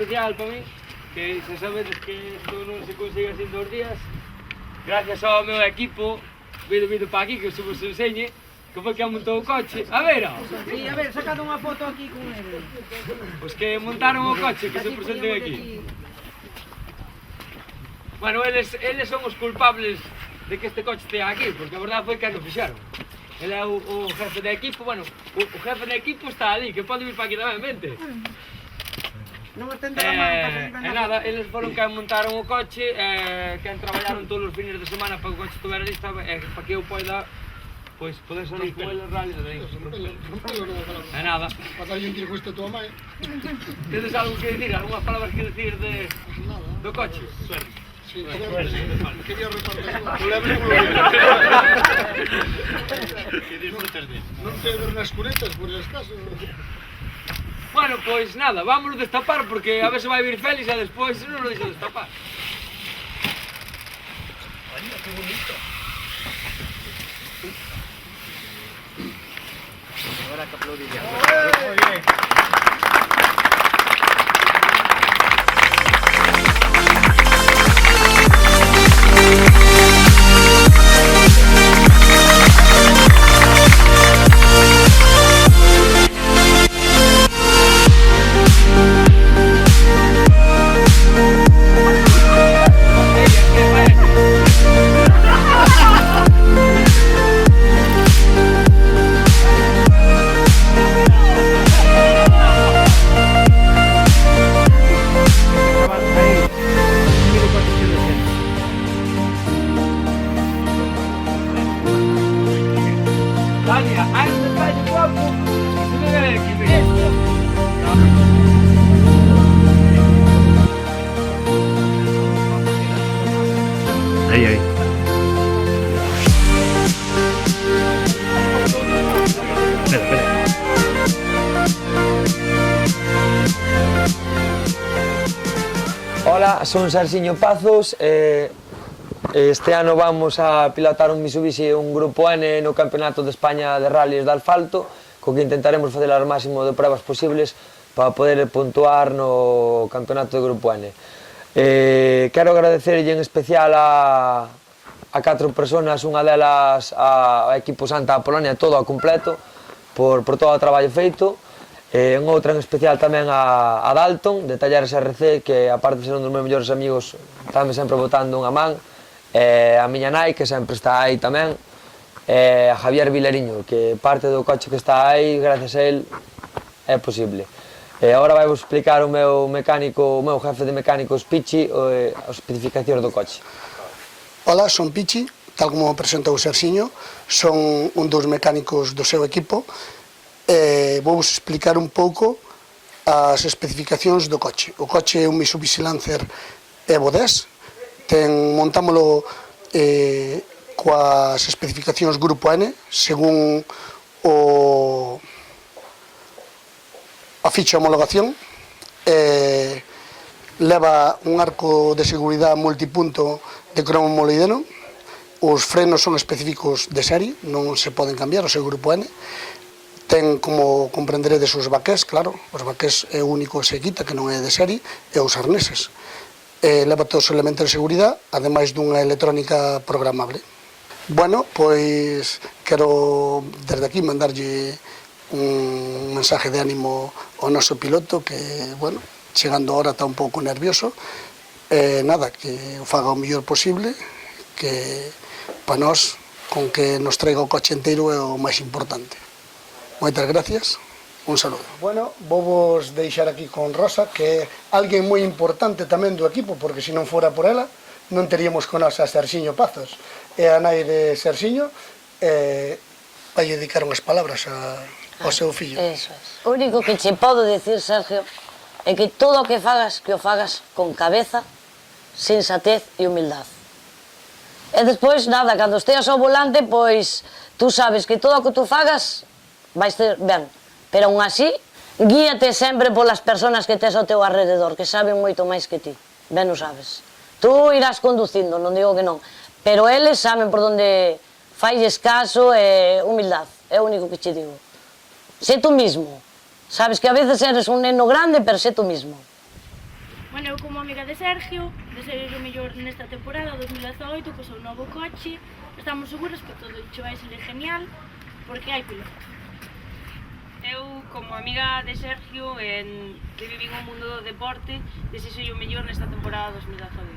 especial para mí, que xa sabedes que isto non se consigue así en 2 días. Gracias ao meu equipo, vido para aquí, que se vos enseñe, que foi que montou o coche. A ver, ó. Sí, a ver, sacad unha foto aquí con ele. Os que montaron o coche, que se presenten aquí. Bueno, eles son os culpables de que este coche estea aquí, porque a verdade foi que non fixaron. Ele é o jefe de equipo, bueno, o jefe de equipo está ali, que pode vir para aquí tamén, vente. Non os tende a mano para que digan nada, eles foron que montaron o coche, que traballaron todos os fines de semana para que o coche estuvera listo, para que eu poida, pois, poder salir con ele rápido de aí. Nada. Pasarlle un disgusto a tua mãe. Tedes algo que decir, algunhas palabras que decir do coche? Sí, quería repartir. Que disfrutes de. Non te ver nas cunetas, por el caso. Bueno, pois nada, vámonos destapar porque a ver se vai vir Félix e despois non lo deixo destapar. Ay, que bonito. Ahora que aplaudiría. Muy bien. Tania, hay un detalle guapo que se debe ver aquí, mira. Ahí, ahí. Espera, espera. Hola, son Serxiño Pazos. Este ano vamos a pilotar un Mitsubishi, un Grupo N no Campeonato de España de Rallys de Asfalto, co que intentaremos facer o máximo de pruebas posibles para poder puntuar no Campeonato de Grupo N. Quero agradecerlle en especial a 4 personas, unha delas ao equipo Santa Apolonia, todo ao completo, por todo o traballo feito. En outra en especial tamén a Dalton, de Talleres RC, que aparte de ser un dos meus mellores amigos, estame sempre botando unha man. A miña nai, que sempre está aí tamén, a Javier Vilariño, que parte do coche que está aí, gracias a él, é posible. Agora vai vos explicar o meu mecánico, o meu jefe de mecánicos, Pichi, as especificacións do coche. Hola, son Pichi, tal como presentou o Serxiño, son un dos mecánicos do seu equipo. Vou vos explicar un pouco as especificacións do coche. O coche é un Mitsubishi Lancer Evo 10, montámolo coas especificacións Grupo N, según a ficha de homologación. Leva un arco de seguridade multipunto de cromo molibdeno. Os frenos son específicos de serie, non se poden cambiar, o seu Grupo N. Ten, como comprenderedes, os baqués, claro, os baqués é o único que se quita, que non é de serie, e os arneses. Leva todos os elementos de seguridade, ademais dunha electrónica programable. Bueno, pois quero desde aquí mandarlle un mensaje de ánimo ao noso piloto que, bueno, chegando ahora está un pouco nervioso. Nada, que o faga o mellor posible, que para nós, con que nos traiga o coche inteiro é o máis importante. Moitas gracias. Un saludo. Bueno, vou vos deixar aquí con Rosa, que é alguén moi importante tamén do equipo, porque se non fora por ela, non teríamos con nós a Serxiño Pazos. É a nai de Serxiño, vai dedicar unhas palabras ao seu fillo. Eso es. O único que che podo decir, Sergio, é que todo o que fagas con cabeza, sensatez e humildade. E despois, nada, cando esteas ao volante, pois, tú sabes que todo o que tú fagas vais ter ben. Pero aún así, guíate sempre polas persoas que tes ao teu alrededor, que saben moito máis que ti, ben o sabes. Tú irás conducindo, non digo que non, pero eles saben por onde failles caso e humildade, é o único que che digo. Sé tú mismo, sabes que a veces eres un neno grande, pero sé tú mismo. Bueno, eu como amiga de Sergio, deseo o mellor nesta temporada 2018, co seu novo coche. Estamos seguros que todo isto vai salir genial, porque hai piloto. Eu, como amiga de Sergio, que vivín o mundo do deporte, desexo o mellor nesta temporada 2018.